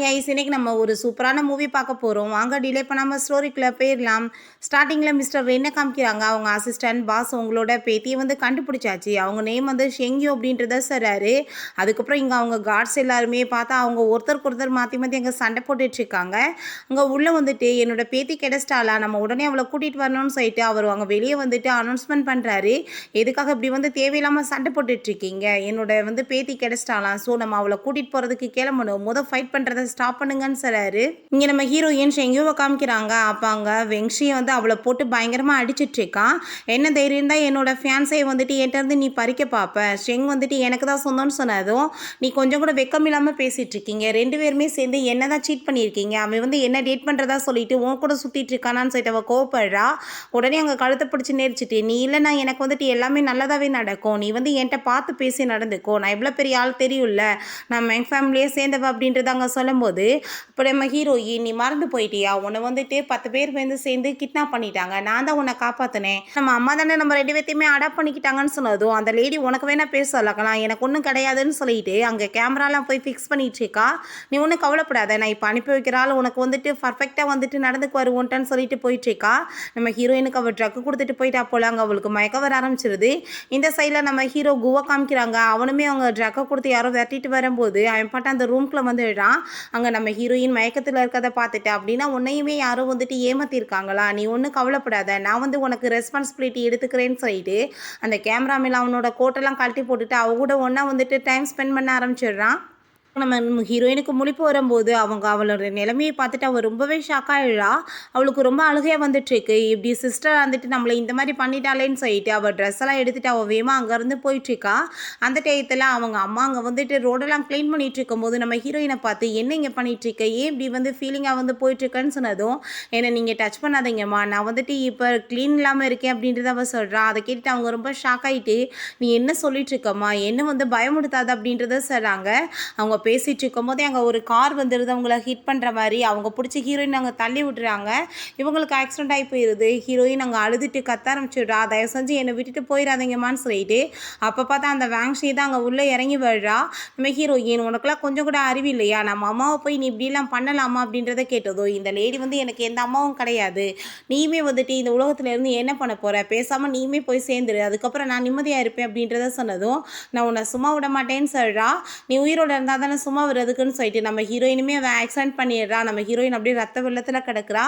Guys இன்னைக்கு நம்ம ஒரு சூப்பரான மூவி பார்க்க போகிறோம். வாங்க டிலே பண்ணாமல் ஸ்டோரிக்குள்ளே போயிடலாம். ஸ்டார்டிங்கில் மிஸ்டர் என்ன காமிக்கிறாங்க, அவங்க அசிஸ்டன்ட் பாஸ் உங்களோட பேத்தியை வந்து கண்டுபிடிச்சாச்சு. அவங்க நேம் வந்து ஷெங்யூ அப்படின்றத சொல்கிறாரு. அதுக்கப்புறம் இங்கே அவங்க கார்ட்ஸ் எல்லாருமே பார்த்தா அவங்க ஒருத்தருக்கு ஒருத்தர் மாற்றி மாற்றி அங்கே சண்டை போட்டுட்ருக்காங்க. அங்கே உள்ளே வந்துட்டு என்னோட பேத்தி கிடைச்சிட்டாளா, நம்ம உடனே அவளை கூட்டிகிட்டு வரணும்னு சொல்லிட்டு அவர் அவங்க வெளியே வந்துட்டு அனௌன்ஸ்மெண்ட் பண்ணுறாரு. எதுக்காக இப்படி வந்து தேவையில்லாமல் சண்டை போட்டுட்ருக்கீங்க, என்னோட வந்து பேத்தி கிடைச்சிட்டாலாம், ஸோ நம்ம அவளை கூட்டிகிட்டு போகிறதுக்கு கிளம்பணும், ஃபைட் பண்ணுறதை ஸ்டாப் பண்ணுங்கன்னு சொல்றாரு. இங்கே நம்ம ஹீரோயின் ஷெங்யூவை காமிக்கிறாங்க. அப்போ அங்கே வெங்ஷியை வந்து அவளை போட்டு பயங்கரமாக அடிச்சிட்டு இருக்கான். என்ன தைரியம் தான் என்னோட ஃபியான்ஸை வந்துட்டு என்கிட்ட நீ பறிக்க பார்ப்ப, ஷெங் வந்துட்டு எனக்கு தான் சொந்தம்னு சொன்னதும் நீ கொஞ்சம் கூட வெக்கம் இல்லாமல் பேசிகிட்டு இருக்கீங்க. ரெண்டு பேருமே சேர்ந்து என்ன தான் சீட் பண்ணியிருக்கீங்க, அவன் வந்து என்ன டேட் பண்ணுறதா சொல்லிட்டு உன் கூட சுற்றிட்டு இருக்கானான்னு சொல்லிட்டு அவள் கோவப்படுறா. உடனே அங்கே கழுத்தை பிடிச்சி நேரிச்சிட்டு, நீ இல்லைனா எனக்கு வந்துட்டு எல்லாமே நல்லதாகவே நடக்கும், நீ வந்து என்கிட்ட பார்த்து பேசி நடந்துக்கோ, நான் எவ்வளோ பெரிய ஆள் தெரியும்ல, நம்ம எங்கள் ஃபேமிலியே சேர்ந்தவ அப்படின்றத அங்கே சொல்லும்போது, இப்போ நம்ம ஹீரோயின் நீ மறந்து போயிட்டியா, உன்னை வந்துட்டு 10 பேர் வந்து சேர்ந்து கிட்னாப் பண்ணிட்டாங்க, நான் தான் உன்னை காப்பாற்றினேன், நம்ம அம்மா தானே நம்ம 2 பேர்த்தையுமே அடாப்ட் பண்ணிக்கிட்டாங்கன்னு சொன்னதும் அந்த லேடி உனக்கு வேணா பேச சொல்லக்கலாம், எனக்கு ஒன்றும் கிடையாதுன்னு சொல்லிட்டு அங்கே கேமராலாம் போய் ஃபிக்ஸ் பண்ணிட்டு இருக்கா. நீ ஒன்றும் கவலைப்படாத, நான் இப்போ அனுப்பி வைக்கிறாள், உனக்கு வந்துட்டு பர்ஃபெக்டாக வந்துட்டு நடந்துக்கு வருவோன்ட்டான்னு சொல்லிட்டு போயிட்டுருக்கா. நம்ம ஹீரோயினுக்கு அவள் ட்ரக்கு கொடுத்துட்டு போயிட்டா போல. அங்கே அவளுக்கு மயக்க வர ஆரம்பிச்சிருது. இந்த சைடில் நம்ம ஹீரோ குவா காமிக்கிறாங்க. அவனுமே அவங்க ட்ரக்கை கொடுத்து யாரோ விரட்டிட்டு வரும்போது அவன் பாட்டு அந்த ரூம்குள்ளே வந்துடுறான். அங்கே நம்ம ஹீரோயின் மயக்கத்தில் இருக்கிறத பார்த்துட்டு, அப்படின்னா உன்னையுமே யாரும் வந்துட்டு ஏமாத்திருக்காங்களா, நீ ஒன்றும் கவலைப்படாத, நான் வந்து உனக்கு ரெஸ்பான்சிபிலிட்டி எடுத்துக்கிறேன்னு சொல்லிட்டு அந்த கேமரா மேலே அவனோட கோட்டெல்லாம் கழட்டி போட்டுட்டு அவ கூட ஒன்றா வந்துட்டு டைம் ஸ்பெண்ட் பண்ண ஆரம்பிச்சிடுறான். நம்ம ஹீரோயினுக்கு முழிப்பு வரும்போது அவளோட நிலைமையை பார்த்துட்டு அவள் ரொம்பவே ஷாக் ஆகிடுறா. அவளுக்கு ரொம்ப அழுகையாக வந்துட்டுருக்கு. இப்படி சிஸ்டர் வந்துட்டு நம்மளை இந்த மாதிரி பண்ணிட்டாலேன்னு சொல்லிட்டு அவள் ட்ரெஸ் எல்லாம் எடுத்துகிட்டு அவள் வேமா அங்கேருந்து போயிட்டுருக்கா. அந்த டயத்தில் அவங்க அம்மா அங்கே வந்துட்டு ரோடெல்லாம் க்ளீன் பண்ணிகிட்டு இருக்கும்போது நம்ம ஹீரோயினை பார்த்து, என்ன இங்கே பண்ணிகிட்ருக்க, ஏன் இப்படி வந்து ஃபீலிங்காக வந்து போயிட்டுருக்கேன்னு சொன்னதும், என்னை நீங்கள் டச் பண்ணாதீங்கம்மா, நான் வந்துட்டு இப்போ க்ளீன் இல்லாமல் இருக்கேன் அப்படின்றத அவள் சொல்கிறான். அதை கேட்டுட்டு அவங்க ரொம்ப ஷாக் ஆகிட்டு, நீ என்ன சொல்லிட்டுருக்கம்மா, என்ன வந்து பயமுடுத்தாது அப்படின்றத சொல்கிறாங்க. அவங்க பேசிகிட்டு இருக்கும்போதே அங்கே ஒரு கார் வந்துடுது, அவங்கள ஹிட் பண்ணுற மாதிரி. அவங்க பிடிச்சி ஹீரோயின் அங்கே தள்ளி விட்டுறாங்க. இவங்களுக்கு ஆக்சிடென்ட் ஆகி போயிடுது. ஹீரோயின் அங்கே அழுதுட்டு கத்த ஆரம்பிச்சுடுறா, தயவு செஞ்சு என்னை விட்டுட்டு போயிடாதீங்கம்மான்னு சொல்லிட்டு. அப்போ பார்த்தா அந்த வேங்ஷி தான் அங்கே உள்ளே இறங்கி விடுறா. நம்ம ஹீரோயின் உனக்குலாம் கொஞ்சம் கூட அறிவு இல்லையா, நம்ம அம்மாவை போய் நீ இப்படிலாம் பண்ணலாமா அப்படின்றத கேட்டதோ, இந்த லேடி வந்து எனக்கு எந்த அம்மாவும் கிடையாது, நீயுமே வந்துட்டு இந்த உலகத்துலேருந்து என்ன பண்ண போகிற, பேசாமல் நீயுமே போய் சேர்ந்துரு, அதுக்கப்புறம் நான் நிம்மதியாக இருப்பேன் அப்படின்றத சொன்னதும், நான் உன்னை சும்மா விட மாட்டேன்னு சொல்கிறா. நீ உயிரோடு இருந்தால் தானே சும்மா வருதுக்குன்னு சொல்லிட்டு நம்ம ஹீரோயினுமே அவன் ஆக்சிடென்ட் பண்ணிடுறா. நம்ம ஹீரோயின் அப்படியே ரத்த வெள்ளத்தில் கிடக்குறா.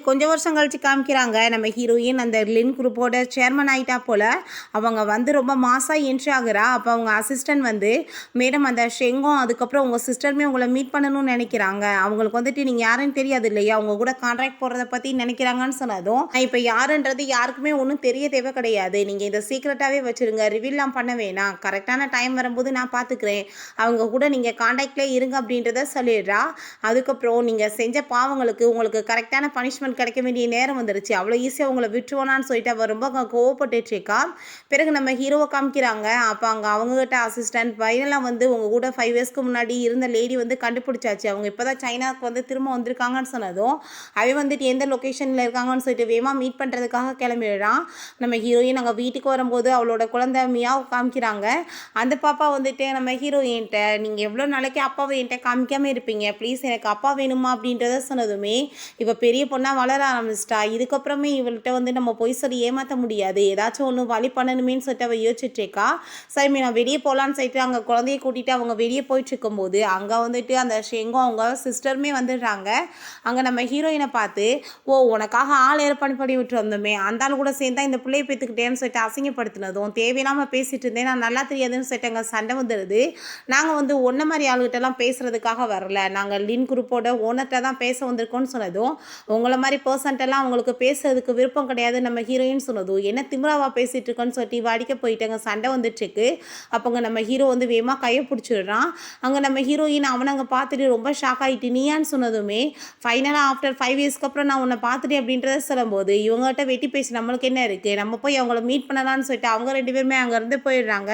கொஞ்சம் வருஷம் கழிச்சு காமிக்கிறாங்க. நம்ம ஹீரோயின் அந்த லின் குரூப்போட சேர்மன் ஆகிட்டா போல். அவங்க வந்து ரொம்ப மாசாக என்ட்ரி ஆகுறா. அப்போ அவங்க அசிஸ்டன்ட் வந்து, மேடம் அந்த ஷெங்கும் அதுக்கப்புறம் உங்கள் சிஸ்டருமே உங்களை மீட் பண்ணணும்னு நினைக்கிறாங்க, அவங்களுக்கு வந்துட்டு நீங்கள் யாருன்னு தெரியாது இல்லையா, அவங்க கூட கான்ட்ராக்ட் போடுறத பற்றி நினைக்கிறாங்கன்னு சொன்னதும், இப்போ யாருன்றது யாருக்குமே ஒன்றும் தெரிய தேவை கிடையாது, நீங்கள் இதை சீக்ரெட்டாகவே வச்சுருங்க, ரிவீல்லாம் பண்ண வேணாம், கரெக்டான டைம் வரும்போது நான் பார்த்துக்கிறேன், அவங்க கூட நீங்கள் கான்டாக்ட்லேயே இருங்க அப்படின்றத சொல்லிடுறா. அதுக்கப்புறம் நீங்கள் செஞ்ச பாவங்களுக்கு உங்களுக்கு கரெக்டான பனிஷ்மெண்ட் கிடைக்க வேண்டிய நேரம் வந்துருச்சு, அவ்வளோ ஈஸியாக உங்களை விட்டுருவோனான்னு சொல்லிட்டு அவர் ரொம்ப கோவப்பட்டுருக்கா. பிறகு நம்ம ஹீரோவை காமிக்கிறாங்க. அப்போ அங்கே அவங்ககிட்ட அசிஸ்டன்ட் ஃபைனலாக வந்து உங்கள் கூட 5 இயர்ஸ்க்கு முன்னாடி இருந்த லேடி வந்து கண்டுபிடிச்சாச்சு, அவங்க இப்போ தான் சைனாவுக்கு வந்து திரும்ப வந்திருக்காங்கன்னு சொன்னதும், அவன் வந்துட்டு எந்த லொக்கேஷனில் இருக்காங்கன்னு சொல்லிட்டு வேமா மீட் பண்ணுறதுக்காக கிளம்பிடுறான். நம்ம ஹீரோயின் அங்கே வீட்டுக்கு வரும்போது அவளோட குழந்தை மியாவை காமிக்கிறாங்க. அந்த பாப்பா வந்துட்டு நம்ம ஹீரோயின்ட்ட, நீங்கள் எவ்வளோ நாளைக்கு அப்பாவை என்கிட்ட காமிக்காமல் இருப்பீங்க, ப்ளீஸ் எனக்கு அப்பா வேணுமா அப்படின்றத சொன்னதுமே, இவ பெரிய பொண்ணாக வளர ஆரம்பிச்சிட்டா, இதுக்கப்புறமே இவள்கிட்ட வந்து நம்ம போய் சொல்லி ஏமாற்ற முடியாது, ஏதாச்சும் ஒன்று வழி பண்ணணுமேன்னு சொல்லிட்டு அவள் யோசிச்சுட்ருக்கா. சரி நான் வெளியே போகலான்னு சொல்லிட்டு அங்கே குழந்தைய கூட்டிகிட்டு அவங்க வெளியே போயிட்டுருக்கும்போது அங்கே வந்துட்டு அந்த ஷெங்கும் அவங்க சிஸ்டருமே வந்துடுறாங்க. அங்கே நம்ம ஹீரோயினை பார்த்து, ஓ உனக்காக ஆள் ஏற்பாடு பண்ணி விட்டு வந்தோமே, அந்த ஆள் கூட சேர்ந்தா இந்த பிள்ளையை பேத்துக்கிட்டேன்னு சொல்லிட்டு அசிங்கப்படுத்தினதும், தேவையில்லாமல் பேசிகிட்டு இருந்தேன், நான் நல்லா தெரியாதுன்னு சொல்லிட்டு அங்கே சண்டை வந்துடுது. நாங்கள் வந்து ஒன்றை மாதிரி ஆளுகிட்டலாம் பேசுகிறதுக்காக வரல, நாங்கள் லின் குரூப்போட ஓனர்கிட்ட தான் பேச வந்திருக்கோன்னு சொன்னதும், உங்களை மாதிரி பர்சன்ட்டெல்லாம் அவங்களுக்கு பேசுறதுக்கு விருப்பம் கிடையாது நம்ம ஹீரோயின் சொன்னதும், என்ன திமிராவா பேசிகிட்டு இருக்கோன்னு சொல்லிட்டு வாடிக்க போயிட்டு அங்கே சண்டை வந்துட்டுருக்கு. அப்போங்க நம்ம ஹீரோ வந்து வேகமாக கையை பிடிச்சிடுறான். அங்கே நம்ம ஹீரோயின் அவனை அங்கே பார்த்துட்டு ரொம்ப ஷாக் ஆகிட்டு, நீயான்னு சொன்னதுமே, ஃபைனலாக ஆஃப்டர் 5 இயர்ஸ்க்கு அப்புறம் நான் உன்னை பார்த்துட்டேன் அப்படின்றத சொல்லும்போது, இவங்ககிட்ட வெட்டி பேசி நம்மளுக்கு என்ன இருக்குது, நம்ம போய் அவங்கள மீட் பண்ணலான்னு சொல்லிட்டு அவங்க 2 பேருமே அங்கேருந்து போயிடுறாங்க.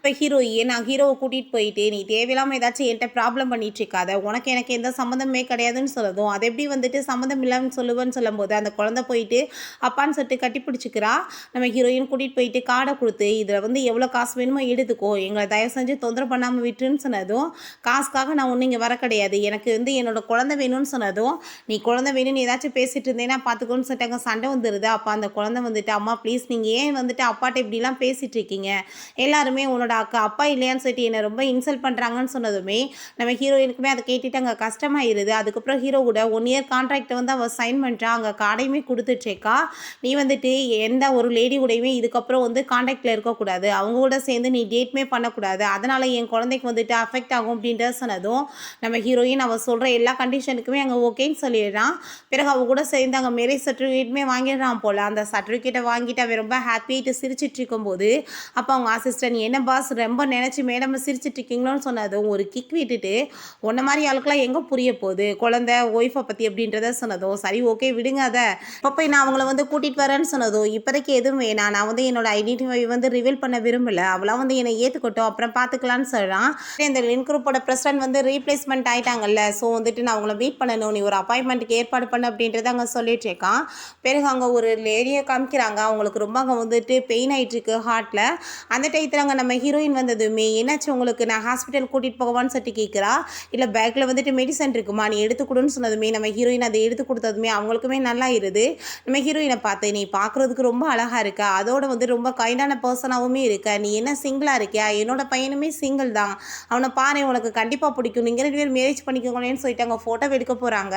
இப்போ ஹீரோயின் நான் ஹீரோவை கூட்டிகிட்டு போயிட்டு நீ தேவையில்லாமல் ஏதாச்சும் என்கிட்ட ப்ராப்ளம் பண்ணிட்டு இருக்காத, உனக்கு எனக்கு எந்த சம்மந்தமே கிடையாதுன்னு சொல்லதும், அது எப்படி வந்துட்டு சம்மந்தம் இல்லாமல் சொல்லுவேன்னு சொல்லும்போது அந்த குழந்தை போயிட்டு அப்பான்னு சொல்லிட்டு கட்டி பிடிச்சிக்கிறா. நம்ம ஹீரோயின் கூட்டிகிட்டு போயிட்டு கார்டை கொடுத்து இதில் வந்து எவ்வளோ காசு வேணுமோ எடுத்துக்கோ, எங்களை தயவு செஞ்சு தொந்தரவு பண்ணாமல் விட்டுருன்னு சொன்னதும், காசுக்காக நான் ஒன்றும் இங்கே வர கிடையாது, எனக்கு வந்து என்னோட குழந்தை வேணும்னு சொன்னதும், நீ குழந்தை வேணும்னு ஏதாச்சும் பேசிட்டு இருந்தேன்னா பார்த்துக்கோன்னு சொல்லிட்டாங்க. சண்டை வந்துடுது. அப்போ அந்த குழந்தை வந்துட்டு அம்மா ப்ளீஸ் நீங்கள் ஏன் வந்துட்டு அப்பாட்ட இப்படிலாம் பேசிகிட்டு இருக்கீங்க, எல்லாருமே உன்னோட அப்பா இல்லையான்னு சொல்லிட்டு என்னை ரொம்ப இன்சல்ட் பண்ணுறாங்கன்னு சொன்னதுமே நம்ம ஹீரோயினுக்குமே அதை கேட்டுட்டு அங்கே கஷ்டமாயிருது. அதுக்கப்புறம் ஹீரோ கூட 1 இயர் கான்ட்ராக்டை வந்து அவள் சைன் பண்ணிட்டா. அங்கே கார்டையுமே கொடுத்துட்ருக்கா. நீ வந்துட்டு எந்த ஒரு லேடி கூடயுமே இதுக்கப்புறம் வந்து கான்டாக்டில் இருக்கக்கூடாது, அவங்க கூட சேர்ந்து நீ டேட்மே பண்ணக்கூடாது, அதனால் என் குழந்தைக்கு வந்துட்டு அஃபெக்ட் ஆகும் அப்படின்றத சொன்னதும் நம்ம ஹீரோயின் அவள் சொல்கிற எல்லா கண்டிஷனுக்குமே அங்கே ஓகேன்னு சொல்லிடுறான். பிறகு அவள் கூட சேர்ந்து அங்கே மேரேஜ் சர்டிஃபிகேட்டுமே வாங்கிடுறான் போல். அந்த சர்டிஃபிகேட்டை வாங்கிட்டு அவன் ரொம்ப ஹாப்பியாகிட்டு சிரிச்சிட்டு இருக்கும்போது அப்போ அவங்க அசிஸ்டன்ட் என்ன பாஸ் ரொம்ப நினச்சி மேடம் சிரிச்சிட்டு இருக்கீங்களோன்னு சொன்னதும் ஒரு கிக் விட்டுட்டு, உன்ன மாதிரி ஆளுக்கெல்லாம் எங்கே புரிய போகுது குழந்தை ஒய்ஃபை பற்றி அப்படின்றத சொன்னதும், சரி ஓகே விடுங்க அதை, இப்போ போய் நான் அவங்கள வந்து கூட்டிகிட்டு வரேன்னு சொன்னதும், இப்போதைக்கு எதுவும் வேணாம், நான் வந்து என்னோட ஐடென்டிஃபை வந்து ரிவீல் பண்ண விரும்பலை, அவளாம் வந்து என்னை ஏற்றுக்கட்டும் அப்புறம் பார்த்துக்கலான்னு சொல்கிறான். இந்த லின் குரூப்போட பிரசிடென்ட் வந்து ரீப்ளேஸ்மெண்ட் ஆகிட்டாங்கல்ல, ஸோ வந்துட்டு நான் அவங்கள மீட் பண்ணணும், நீ ஒரு அப்பாயின்மெண்ட்டுக்கு ஏற்பாடு பண்ண அப்படின்றத அங்கே சொல்லிட்டு இருக்கான். பிறகு அங்கே ஒரு லேடியை காமிக்கிறாங்க. அவங்களுக்கு ரொம்ப அங்கே வந்துட்டு பெயின் ஆகிட்டு இருக்கு ஹார்ட்டில். அந்த டயத்தில் அங்கே நம்ம ஹீரோயின் வந்ததுமே என்னாச்சு உங்களுக்கு, நான் ஹாஸ்பிட்டல் கூட்டிகிட்டு போகவான்னு சொல்லிட்டு கேட்குறா. இல்லை பேக்கில் வந்துட்டு மெடிசன் இருக்குமா நீ எடுத்துக்கொடுன்னு சொன்னதுமே நம்ம ஹீரோயின் அதை எடுத்து கொடுத்ததுமே அவங்களுக்குமே நல்லா இருது. நம்ம ஹீரோயினை பார்த்து நீ பார்க்குறதுக்கு ரொம்ப அழகாக இருக்கா, அதோட வந்து ரொம்ப கைண்டான பர்சனாகவுமே இருக்க, நீ என்ன சிங்கிளாக இருக்கியா, என்னோட பையனுமே சிங்கிள் தான், அவனை பாரு உனக்கு கண்டிப்பாக பிடிக்கும், நீங்கள் 2 பேர் மேரேஜ் பண்ணிக்கோங்களேன்னு சொல்லிட்டு அங்கே ஃபோட்டோ எடுக்க போகிறாங்க.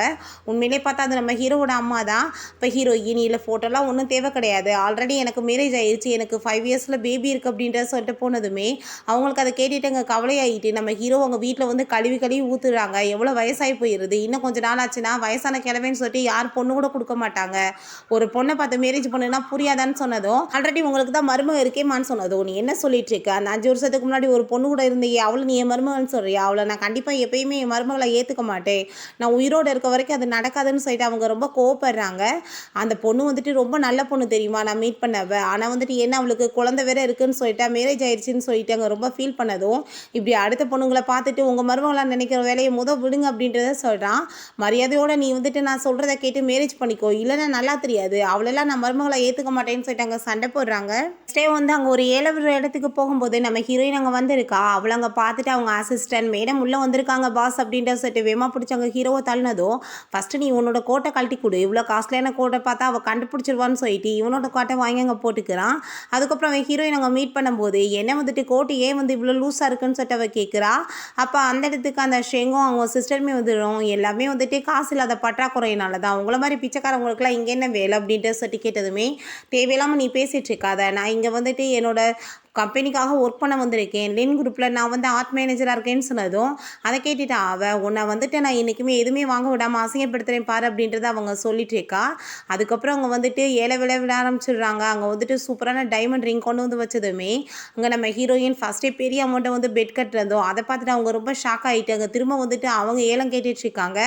உண்மையிலே பார்த்தா அது நம்ம ஹீரோவோட அம்மா தான். இப்போ ஹீரோயின் இல்லை ஃபோட்டோலாம் ஒன்றும் தேவை கிடையாது, ஆல்ரெடி எனக்கு மேரேஜ் ஆயிடுச்சு, எனக்கு 5 இயர்ஸில் பேபி இருக்குது அப்படின்ற சொல்லிட்டு போனதுமே அவங்களுக்கு அதை கேட்டுட்டு அங்கே கவலையாகிட்டு நம்ம ஹீரோ அவங்க வீட்டில் வந்து கழுவி கழுவி ஊற்றுறாங்க. எவ்வளோ வயசாகி போயிடுது, இன்னும் கொஞ்சம் நாள் ஆச்சுன்னா வயசான கிழமைன்னு சொல்லிட்டு யார் பொண்ணு கூட கொடுக்க மாட்டாங்க, ஒரு பொண்ணை பார்த்து மேரேஜ் பண்ணுன்னா புரியாதான்னு சொன்னதும், ஆல்ரெடி உங்களுக்கு தான் மருமக இருக்கேமான்னு சொன்னதும், நீ என்ன சொல்லிட்டு இருக்க, அந்த 5 வருஷத்துக்கு முன்னாடி ஒரு பொண்ணு கூட இருந்தையே அவளை நீ என் மருமகன்னு சொல்கிறியா, அவளை நான் கண்டிப்பாக எப்பயுமே என் மருமகளை ஏற்றுக்க மாட்டேன், நான் உயிரோடு இருக்க வரைக்கும் அது நடக்காதுன்னு சொல்லிட்டு அவங்க ரொம்ப கோவப்படுறாங்க. அந்த பொண்ணு வந்துட்டு ரொம்ப நல்ல பொண்ணு தெரியுமா, நான் மீட் பண்ணவ, ஆனால் வந்துட்டு என்ன அவளுக்கு குழந்தை வேற இருக்குன்னு சொல்லிட்டா, மேரேஜ் ஆயிடுச்சுன்னு சொல்லிட்டு அங்கே ரொம்ப ஃபீல் பண்ணதும், இப்படி அடுத்த பொண்ணுங்களை பார்த்துட்டு உங்கள் மருமகளாக நினைக்கிற வேலையை விடுங்க அப்படின்றத சொல்கிறான். மரியாதையோடு நீ வந்துட்டு நான் சொல்கிறத கேட்டு மேரேஜ் பண்ணிக்கோ, இல்லைன்னா நல்லா தெரியாது, அவளெல்லாம் நான் மருமகளை ஏற்றுக்க மாட்டேன்னு சொல்லிட்டு அங்கே சண்டை போடுறாங்க. ஸ்டே வந்து அங்கே ஒரு ஏழு இடத்துக்கு போகும்போது நம்ம ஹீரோயின் அங்கே வந்திருக்கா. அவளை அங்கே பார்த்துட்டு அவங்க அசிஸ்டன்ட் மேடம் உள்ளே வந்திருக்காங்க பாஸ் அப்படின்ற சொல்லிட்டு வேமா பிடிச்சி அங்கே ஹீரோவை தள்ளினதும், ஃபஸ்ட்டு நீ உன்னோட கோட்டை கழட்டி கொடு, இவ்வளோ காஸ்ட்லியான கோட்டை பார்த்தா அவள் கண்டுபிடிச்சிருவான்னு சொல்லிட்டு இவனோட கோட்டை வாங்கி அங்கே போட்டுக்கிறான். அதுக்கப்புறம் அவன் ஹீரோயின் அங்கே மீட் பண்ணும்போது என்ன வந்துட்டு கோட்டு ஏன் வந்து இவ்வளோ லூஸாக இருக்குன்னு சொல்லிட்டு அவள் கேட்குறா. அப்போ அந்த இடத்துக்கு அந்த ஷெங்கும் அவங்க சிஸ்டருமே வந்துடும், எல்லாமே வந்துட்டு காசு இல்லாத பற்றாக்குறையினால தான், உங்களை மாதிரி பிச்சைக்காரவங்களுக்குலாம் இங்கே என்ன வேலை அப்படின்ட்டு சொல்லிட்டு கேட்டதுமே, தேவையில்லாமல் நீ பேசிகிட்டு இருக்காத, நான் இங்கே வந்துட்டு என்னோட கம்பெனிக்காக ஒர்க் பண்ண வந்திருக்கேன், லின் குரூப்பில் நான் வந்து ஆர்ட் மேனேஜராக இருக்கேன்னு சொன்னதும் அதை கேட்டுட்டா அவள், உன்னை வந்துட்டு நான் இன்றைக்குமே எதுவுமே வாங்க விடாமல் அசிங்கப்படுத்துகிறேன் பாரு அப்படின்றத அவங்க சொல்லிட்டு இருக்கா. அதுக்கப்புறம் அவங்க வந்துட்டு ஏழை விட ஆரம்பிச்சிடுறாங்க. அங்கே வந்துட்டு சூப்பரான டைமண்ட் ரிங் கொண்டு வந்து வச்சதுமே அங்கே நம்ம ஹீரோயின் ஃபஸ்ட்டே பெரிய அமௌண்ட்டை வந்து பெட் கட்டுறதும் அதை பார்த்துட்டு அவங்க ரொம்ப ஷாக் ஆகிட்டாங்க. திரும்ப வந்துட்டு அவங்க ஏலம் கேட்டுட்டு இருக்காங்க.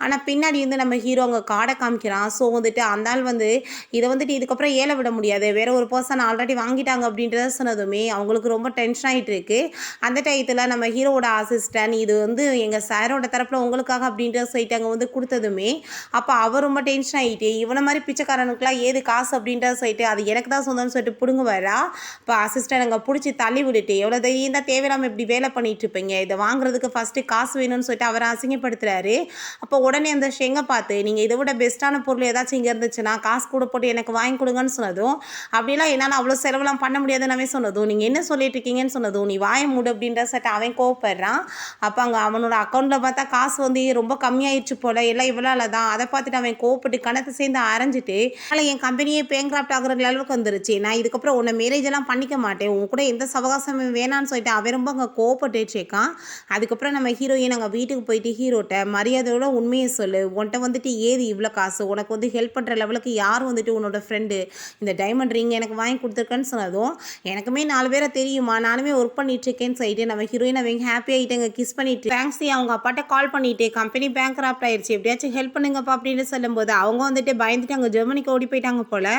ஆனால் பின்னாடி வந்து நம்ம ஹீரோ அங்கே கார்டை காமிக்கிறான். ஸோ வந்துட்டு அந்த ஆள் வந்து இதை வந்துட்டு இதுக்கப்புறம் ஏல விட முடியாது, வேற ஒரு பர்சன் ஆல்ரெடி வாங்கிட்டாங்க அப்படின்றத சொன்னதுமே அவங்களுக்கு ரொம்ப டென்ஷன் ஆகிட்டு இருக்கு. அந்த டயத்தில் நம்ம ஹீரோவோட அசிஸ்டன்ட் இது வந்து எங்கள் சாரோட தரப்பில் உங்களுக்காக அப்படின்ற சொல்லிட்டு அங்கே வந்து கொடுத்ததுமே அப்போ அவர் ரொம்ப டென்ஷன் ஆகிட்டு இவனை மாதிரி பிச்சைக்காரனுக்குலாம் ஏது காசு அப்படின்றத சொல்லிட்டு அது எனக்கு தான் சொந்தம்னு சொல்லிட்டு பிடுங்க வரா. இப்போ அசிஸ்டன்ட் அங்கே பிடிச்சி தள்ளி விட்டுட்டு எவ்வளோ தைரியம் தான் தேவையில்லாமல் இப்படி வேலை பண்ணிட்டு இருப்பீங்க, இதை வாங்குறதுக்கு ஃபஸ்ட்டு காசு வேணும்னு சொல்லிட்டு அவரை அசிங்கப்படுத்துறாரு. அப்போ உடனே அந்த ஷெங்கை பார்த்து நீங்கள் இதை விட பெஸ்ட்டான பொருள் ஏதாச்சும் இங்கே இருந்துச்சுன்னா காசு கூட போட்டு எனக்கு வாங்கி கொடுங்கன்னு சொன்னதும், அப்படிலாம் என்னால் அவ்வளோ செலவெல்லாம் பண்ண முடியாதுன்னு சொன்னதும், நீங்கள் என்ன சொல்லிட்டு இருக்கீங்கன்னு சொன்னதும், நீ வாய மூடு அப்படின்ற சட்டை அவன் கோவப்படுறான். அப்போ அங்கே அவனோட அக்கௌண்ட்டில் பார்த்தா காசு வந்து ரொம்ப கம்மியாயிடுச்சு போல், எல்லாம் இவ்வளோ தான். அதை பார்த்துட்டு அவன் கோவப்பட்டு கணத்தை சேர்ந்து அரைஞ்சிட்டு அதனால் என் கம்பெனியே பேங்க்ராப்ட் ஆகிற அளவுக்கு வந்துருச்சு, நான் இதுக்கப்புறம் உன்னை மேரேஜ் எல்லாம் பண்ணிக்க மாட்டேன், உன் கூட எந்த சவகாசமும் வேணான்னு சொல்லிட்டு அவன் ரொம்ப அங்கே கோவப்பட்டுருக்கான். அதுக்கப்புறம் நம்ம ஹீரோயின் அங்கே வீட்டுக்கு போயிட்டு ஹீரோட்ட மரியாதையோட உண்மையை சொல்லு, உன்கிட்ட வந்துட்டு ஏது இவ்வளோ காசு, உனக்கு வந்து ஹெல்ப் பண்ணுற லெவலுக்கு யார் வந்துட்டு உன்னோட ஃப்ரெண்டு இந்த டைமண்ட் ரிங் எனக்கு வாங்கி கொடுத்துருக்கேன்னு சொன்னதும், எனக்குமே 4 பேரை தெரியுமா, நானுமே ஒர்க் பண்ணிட்டுருக்கேன்னு சொல்லிட்டு நம்ம ஹீரோயின் அவங்க ஹாப்பி ஆகிட்டாங்க, கிஸ் பண்ணிட்டு. தேங்க்ஸி அவங்க அப்பாட்ட கால் பண்ணிட்டு கம்பெனி பேங்க்ராப்ட் ஆயிடுச்சு, எப்படியாச்சும் ஹெல்ப் பண்ணுங்கப்பா அப்படின்னு சொல்லும்போது அவங்க வந்துட்டு பயந்துட்டு அங்கே ஜெர்மனிக்கு ஓடி போயிட்டாங்க போல்.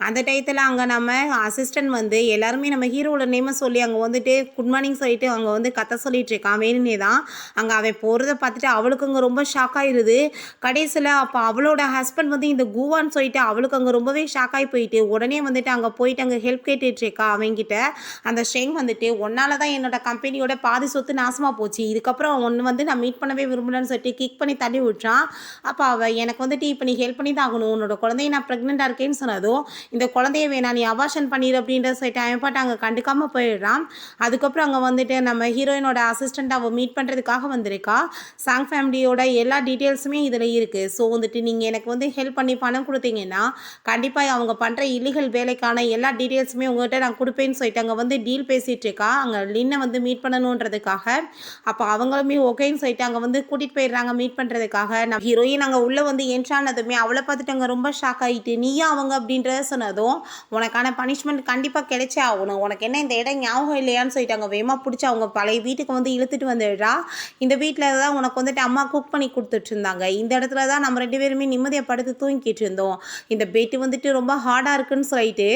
அந்த டயத்தில் அங்கே நம்ம அசிஸ்டன்ட் வந்து எல்லாருமே நம்ம ஹீரோவோட நேமை சொல்லி அங்கே வந்துட்டு குட் மார்னிங் சொல்லிட்டு அங்கே வந்து கத்த சொல்லிட்டு இருக்கான் வேணுனே தான். அங்கே அவன் போகிறத பார்த்துட்டு அவளுக்கு அங்கே ரொம்ப ஷாக் ஆயிடுது. கடைசியில் அப்போ அவளோட ஹஸ்பண்ட் வந்து இந்த கூவான்னு சொல்லிட்டு அவளுக்கு அங்கே ரொம்பவே ஷாக் ஆகி போயிட்டு உடனே வந்துட்டு அங்கே போயிட்டு அங்கே ஹெல்ப் கேட்டுட்டு இருக்கா அவங்கிட்ட. அந்த ஷெங் வந்துட்டு உன்னால தான் என்னோட கம்பெனியோட பாதி சொத்து நாசமாக போச்சு, இதுக்கப்புறம் ஒன்று வந்து நான் மீட் பண்ணவே விரும்பலன்னு சொல்லிட்டு கிக் பண்ணி தள்ளி விட்டுறான். அப்போ அவள் எனக்கு வந்துட்டு இப்போ நீ ஹெல்ப் பண்ணி தான் ஆகணும், உன்னோட குழந்தைய நான் ப்ரெக்னெண்ட்டாக இருக்கேன்னு சொன்னதும் இந்த குழந்தைய வேணா நீ அபார்ஷன் பண்ணிடு அப்படின்ற சொல்லிட்டு அவன் பாட்டு அங்கே கண்டுக்காமல் போயிடுறான். அதுக்கப்புறம் அங்கே வந்துட்டு நம்ம ஹீரோயினோட அசிஸ்டண்ட் அவள் மீட் பண்ணுறதுக்காக வந்திருக்கா. சாங் ஃபேமிலியோட எல்லா டீட்டெயில்ஸுமே இதில் இருக்குது. ஸோ வந்துட்டு நீங்கள் எனக்கு வந்து ஹெல்ப் பண்ணி பணம் கொடுத்தீங்கன்னா கண்டிப்பாக அவங்க பண்ணுற இல்லீகல் வேலைக்கான எல்லா டீட்டெயில்ஸுமே உங்கள்கிட்ட நான் கொடுப்பேன்னு சொல்லிட்டு அங்கே வந்து டீல் பேசிகிட்டு இருக்கா அங்கே லின்னை வந்து மீட் பண்ணணுன்றதுக்காக. அப்போ அவங்களுமே ஓகேன்னு சொல்லிட்டு அங்கே வந்து கூட்டிகிட்டு போயிடுறாங்க மீட் பண்ணுறதுக்காக. நம்ம ஹீரோயின் அங்கே உள்ளே வந்து என்ட்ரானதுமே அவளை பார்த்துட்டு அங்கே ரொம்ப ஷாக் ஆகிட்டு நீயா அவங்க அப்படின்றத சொன்னதும் உனக்கான பனிஷ்மெண்ட் கண்டிப்பாக கிடைச்சே ஆகணும், உனக்கு என்ன இந்த இடம் ஞாபகம் இல்லையான்னு சொல்லிட்டு அங்கே வேகமாக பிடிச்சி அவங்க பழைய வீட்டுக்கு வந்து இழுத்துட்டு வந்துடுறா. இந்த வீட்டில் தான் உனக்கு வந்துட்டு அம்மா குக் பண்ணி கொடுத்துட்டு இருந்தாங்க, இந்த இடத்துல தான் நம்ம 2 பேருமே நிம்மதியாக படுத்து தூங்கிக்கிட்டு இருந்தோம், இந்த பெட்டு வந்துட்டு ரொம்ப ஹார்டாக இருக்குன்னு சொல்லிட்டு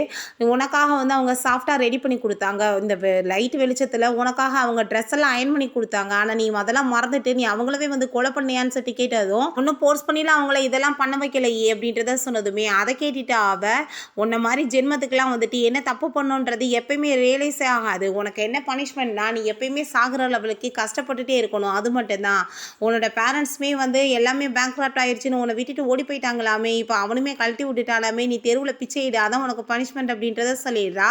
உனக்காக வந்து அவங்க சாஃப்டாக ரெடி பண்ணி கொடுத்தாங்க, இந்த லைட் வெளிச்சத்தில் உனக்காக அவங்க ட்ரெஸ் எல்லாம் அயன் பண்ணி கொடுத்தாங்க, ஆனால் நீ அதெல்லாம் மறந்துட்டு நீ அவங்களவே வந்து கொலை பண்ணியான்னு சொல்லிட்டு கேட்டதும் ஒன்றும் போர்ஸ் பண்ணிலாம் அவங்கள இதெல்லாம் பண்ண வைக்கலையே அப்படின்றத சொன்னதுமே அதை கேட்டுட்டு அவ உன்ன மாதிரி ஜென்மத்துக்கெல்லாம் வந்துட்டு என்ன தப்பு பண்ணுன்றது எப்பயுமே ரியலைஸே ஆகாது, உனக்கு என்ன பனிஷ்மெண்ட்னா நீ எப்பயுமே சாகுற லெவலுக்கு கஷ்டப்பட்டுட்டே இருக்கணும், அது மட்டும்தான். உன்னோட பேரண்ட்ஸுமே வந்து எல்லாமே பேங்க்ராப்ட் ஆயிடுச்சுன்னு உன்னை விட்டுட்டு ஓடி போயிட்டாங்களாமே, இப்போ அவனுமே கழட்டி விட்டுட்டாலாமே, நீ தெருவில் பிச்சையிடு, அதான் உனக்கு பனிஷ்மெண்ட் அப்படின்றத சொல்லிடுறா.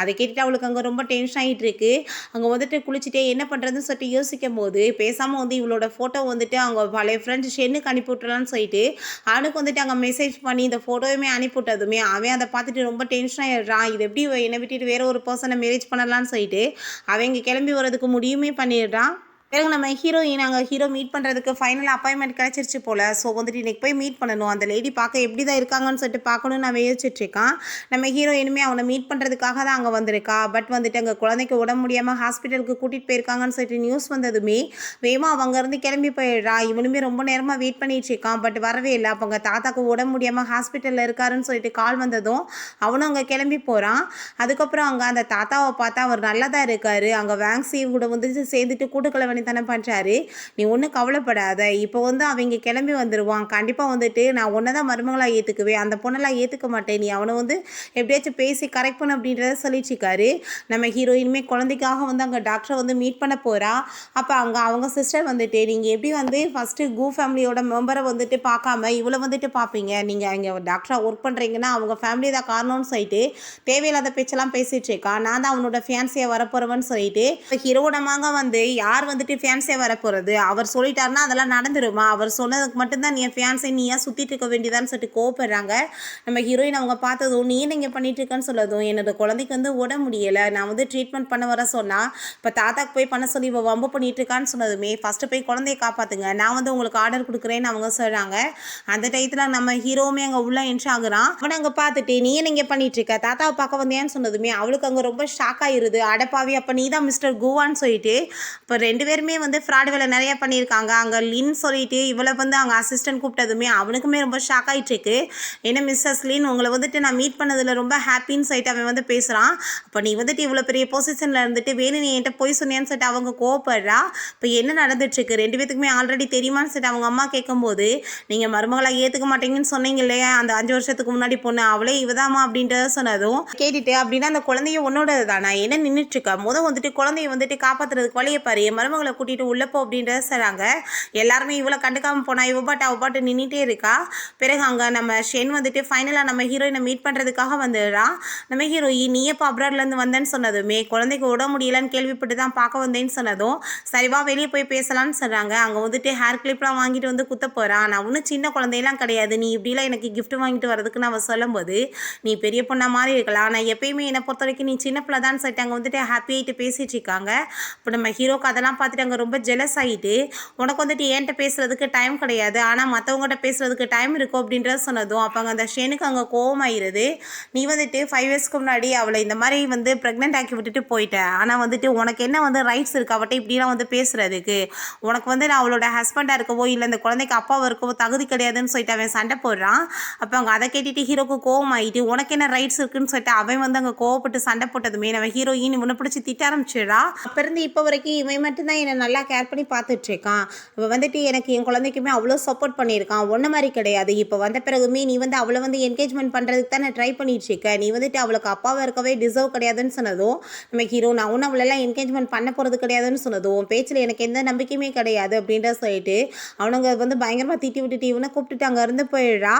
அதை கேட்டுட்டு அவளுக்கு அங்கே ரொம்ப டென்ஷன் ஆகிட்டு இருக்கு. அங்கே வந்துட்டு குளிச்சுட்டே என்ன பண்ணுறதுன்னு சொல்லிட்டு யோசிக்கும் போது பேசாமல் வந்து இவளோட ஃபோட்டோ வந்துட்டு அவங்க பழைய ஃப்ரெண்ட்ஸ் ஷென்னுக்கு அனுப்பி விட்டுலான்னு சொல்லிட்டு அவனுக்கு வந்துட்டு அங்கே மெசேஜ் பண்ணி இந்த ஃபோட்டோவுமே அனுப்பிவிட்டதுமே அவன் அதை பார்த்துட்டு ரொம்ப டென்ஷன் ஆகிடுறான். இது எப்படி என்னை விட்டுட்டு வேற ஒரு பர்சனை மேரேஜ் பண்ணலான்னு சொல்லிட்டு அவங்க கிளம்பி வரதுக்கு முடியுமே பண்ணிடுறான். பிறகு நம்ம ஹீரோயின் அங்கே ஹீரோ மீட் பண்ணுறதுக்கு ஃபைனல் அப்பாயின்மெண்ட் கிடச்சிருச்சு போல். ஸோ வந்துட்டு இன்றைக்கி போய் மீட் பண்ணணும், அந்த லேடி பார்க்க எப்படி தான் இருக்காங்கன்னு சொல்லிட்டு பார்க்கணுன்னு நான் யோசிச்சுட்ருக்கான். நம்ம ஹீரோயினுமே அவனை மீட் பண்ணுறதுக்காக தான் அங்கே வந்திருக்கா. பட் வந்துட்டு அங்கே குழந்தைக்கு உடம்பு முடியாமல் ஹாஸ்பிட்டலுக்கு கூட்டிகிட்டு போயிருக்காங்கன்னு சொல்லிட்டு நியூஸ் வந்ததுமே வேகமாக அவங்கேருந்து கிளம்பி போயிடுறா. இவனுமே ரொம்ப நேரமாக வெயிட் பண்ணிட்டு இருக்கான், பட் வரவே இல்லை. அப்போ அங்கே தாத்தாக்கு உடம்பு முடியாமல் ஹாஸ்பிட்டலில் இருக்காருன்னு சொல்லிட்டு கால் வந்ததும் அவனும் அங்கே கிளம்பி போகிறான். அதுக்கப்புறம் அங்கே அந்த தாத்தாவை பார்த்தா அவர் நல்லா தான் இருக்கார். அங்கே வேங்ஸி கூட வந்து சேர்ந்துட்டு கூட்டுக்களை தானே பண்ணுறாரு. நீ ஒன்றும் கவலைப்படாத, இப்போ வந்து அவங்க கிளம்பி வந்துடுவான், கண்டிப்பாக வந்துட்டு நான் ஒன்றை தான் மருமகளாக ஏற்றுக்குவேன், அந்த பொண்ணெல்லாம் ஏற்றுக்க மாட்டேன், நீ அவனை வந்து எப்படியாச்சும் பேசி கரெக்ட் பண்ண அப்படின்றத சொல்லிச்சிருக்காரு. நம்ம ஹீரோயினுமே குழந்தைக்காக வந்து அங்கே டாக்டரை வந்து மீட் பண்ண போகிறா. அப்போ அங்கே அவங்க சிஸ்டர் வந்துட்டு நீங்கள் எப்படி வந்து ஃபஸ்ட்டு கூ ஃபேமிலியோட மெம்பரை வந்துட்டு பார்க்காம இவ்வளோ வந்துட்டு பார்ப்பீங்க, நீங்கள் அங்கே டாக்டராக ஒர்க் பண்ணுறீங்கன்னா அவங்க ஃபேமிலி தான் காரணம்னு சொல்லிட்டு தேவையில்லாத பேச்செல்லாம் பேசிகிட்டு இருக்கா. நான் தான் அவனோட ஃபேன்ஸியாக வரப்போகிறவன்னு சொல்லிட்டு ஹீரோடமாக வந்து யார் வந்துட்டு ஃபியான்ஸே வரப்போகிறது, அவர் சொல்லிட்டாருன்னா அதெல்லாம் நடந்துருமா, அவர் சொன்னதுக்கு மட்டும்தான் நீ ஃபியான்ஸை நீயா சுற்றிட்டு இருக்க வேண்டியதான்னு சொல்லிட்டு கோவப்படுறாங்க. நம்ம ஹீரோயின் அவங்க பார்த்ததும் நீ என்ன இங்கே பண்ணிட்டு இருக்கேன்னு சொல்லதும் என்னோட குழந்தைக்கு வந்து உடம்பு முடியலை, நான் வந்து ட்ரீட்மெண்ட் பண்ண வர சொன்னால் இப்போ தாத்தாக்கு போய் பண்ண சொல்லி இவள் வம்பு பண்ணிட்டு இருக்கான்னு சொன்னதுமே ஃபஸ்ட்டு போய் குழந்தைய காப்பாற்றுங்க, நான் வந்து உங்களுக்கு ஆர்டர் கொடுக்குறேன்னு அவங்க சொல்கிறாங்க. அந்த டயத்தில் நம்ம ஹீரோவுமே அங்கே உள்ள என்ட்ரு ஆகுறான். அவனை அங்கே பார்த்துட்டு நீ என்ன இங்கே பண்ணிட்டு இருக்க, தாத்தாவை பார்க்க வந்தேன்னு சொன்னதுமே அவளுக்கு அங்கே ரொம்ப ஷாக் ஆகிருது. அடப்பாவி அப்போ நீ தான் மிஸ்டர் கூவான்னு சொல்லிட்டு இப்போ 2 பேருமே வந்து ஃப்ராட் வேலை நிறைய பண்ணியிருக்காங்க. அங்கே லின் சொல்லிட்டு இவளை வந்து அங்கே அசிஸ்டன்ட் கூப்பிட்டதுமே அவனுக்குமே ரொம்ப ஷாக் ஆகிட்டு இருக்கு. ஏன்னா மிஸ்ஸஸ் லின் உங்களை வந்துட்டு நான் மீட் பண்ணதில் ரொம்ப ஹாப்பின்னு சொல்லிட்டு அவன் வந்து பேசுகிறான். அப்போ நீ வந்துட்டு இவ்வளோ பெரிய பொசிஷனில் இருந்துட்டு வேணும் நீ என்கிட்ட போய் சொன்னியான்னு சொல்லிட்டு அவங்க கோவப்படுறா. இப்போ என்ன நடந்துட்டுருக்கு 2 பேத்துக்குமே ஆல்ரெடி தெரியுமான்னு சொல்லிட்டு அவங்க அம்மா கேட்கும்போது நீங்கள் மருமகளாக ஏற்றுக்க மாட்டீங்கன்னு சொன்னீங்க இல்லையா அந்த 5 வருஷத்துக்கு முன்னாடி பொண்ணு அவளே இவதாமா அப்படின்றத சொன்னதும் கேட்டுட்டு அப்படின்னா அந்த குழந்தைய உன்னோடது தானா என்ன நின்றுட்டுருக்கா வந்துட்டு குழந்தைய வந்துட்டு காப்பாற்றுறதுக்கு வழியை பாரு, என் மருமகளை கூட்டிகிட்டு உள்ளப்போ அப்படின்றத சொல்கிறாங்க. எல்லாருமே இவ்வளோ கண்டுக்காமல் போனால் இவ பாட்டு நின்றுட்டே இருக்கா. பிறகு அங்கே நம்ம ஷென் வந்துட்டு ஃபைனலாக நம்ம ஹீரோயினை மீட் பண்ணுறதுக்காக வந்துடுறான். நம்ம ஹீரோயின் நீ எப்போ அப்ராட்லேருந்து வந்தேன்னு சொன்னதுமே குழந்தைக்கு உட முடியலன்னு கேள்விப்பட்டு தான் பார்க்க வந்தேன்னு சொன்னதும் சரிவா வெளியே போய் பேசலான்னு சொல்கிறாங்க. அங்கே வந்துட்டு ஹேர் கிளிப்லாம் வாங்கிட்டு வந்து குத்த போகிறான். நான் ஒன்றும் சின்ன குழந்தையெல்லாம் கிடையாது, நீ இப்படிலாம் எனக்கு கிஃப்ட் வாங்கிட்டு வரதுக்கு நான் சொல்லும்போது நீ பெரிய பொண்ணா மாதிரி இருக்கலாம், நான் எப்பயுமே என்னை பொறுத்த வரைக்கும் நீ சின்ன பிள்ளை தான் சொல்லிட்டு அங்கே வந்துட்டு ஹாப்பி ஆகிட்டு பேசிகிட்டு இருக்காங்க. இப்போ நம்ம ஹீரோக்கு அதெல்லாம் பார்த்து பார்த்துட்டு அங்கே ரொம்ப ஜெலஸ் ஆகிட்டு உனக்கு வந்துட்டு என்கிட்ட பேசுறதுக்கு டைம் கிடையாது, ஆனால் மற்றவங்ககிட்ட பேசுறதுக்கு டைம் இருக்கும் அப்படின்றத சொன்னதும் அப்போ அங்கே அந்த ஷெனுக்கு அங்கே கோவமாயிருது. நீ வந்துட்டு 5 இயர்ஸ்க்கு முன்னாடி அவளை இந்த மாதிரி வந்து ப்ரெக்னென்ட் ஆக்கி விட்டுட்டு போயிட்டேன், ஆனால் வந்துட்டு உனக்கு என்ன வந்து ரைட்ஸ் இருக்கு அவட்ட இப்படிலாம் வந்து பேசுறதுக்கு? உனக்கு வந்து நான் அவளோட ஹஸ்பண்டாக இருக்கவோ இல்லை இந்த குழந்தைக்கு அப்பாவை இருக்கவோ தகுதி கிடையாதுன்னு சொல்லிட்டு அவன் சண்டை போடுறான். அப்போ அங்கே அதை கேட்டுட்டு ஹீரோக்கு கோவம் ஆகிட்டு உனக்கு என்ன ரைட்ஸ் இருக்குன்னு சொல்லிட்டு அவன் வந்து அங்கே கோவப்பட்டு சண்டை போட்டதுமே நம்ம ஹீரோயின் இவனை பிடிச்சி திட்ட ஆரம்பிச்சிடா. அப்போ இருந்து இப்போ வரைக்கும் இவன் மட்டும்தான் என்னை நல்லா கேர் பண்ணி பார்த்துட்டு இருக்கான். இப்போ வந்துட்டு எனக்கு என் குழந்தைக்குமே அவ்வளோ சப்போர்ட் பண்ணியிருக்கான், ஒன்றை மாதிரி கிடையாது. இப்போ வந்த பிறகுமே நீ வந்து அவளை வந்து என்கேஜ்மெண்ட் பண்ணுறதுக்கு தான் நான் ட்ரை பண்ணிட்டு இருக்கேன், நீ வந்துட்டு அவளுக்கு அப்பாவை இருக்கவே டிசர்வ் கிடையாதுன்னு சொன்னதும் நம்ம ஹீரோ நான் ஒன்றும் அவளெல்லாம் என்கேஜ்மெண்ட் பண்ண போகிறது கிடையாதுன்னு சொன்னதும் பேச்சில் எனக்கு எந்த நம்பிக்கையுமே கிடையாது அப்படின்ற சொல்லிட்டு அவனுங்க வந்து பயங்கரமாக திட்டி விட்டுட்டு இவனை கூப்பிட்டுட்டு அங்கே இருந்து போயிடுறா.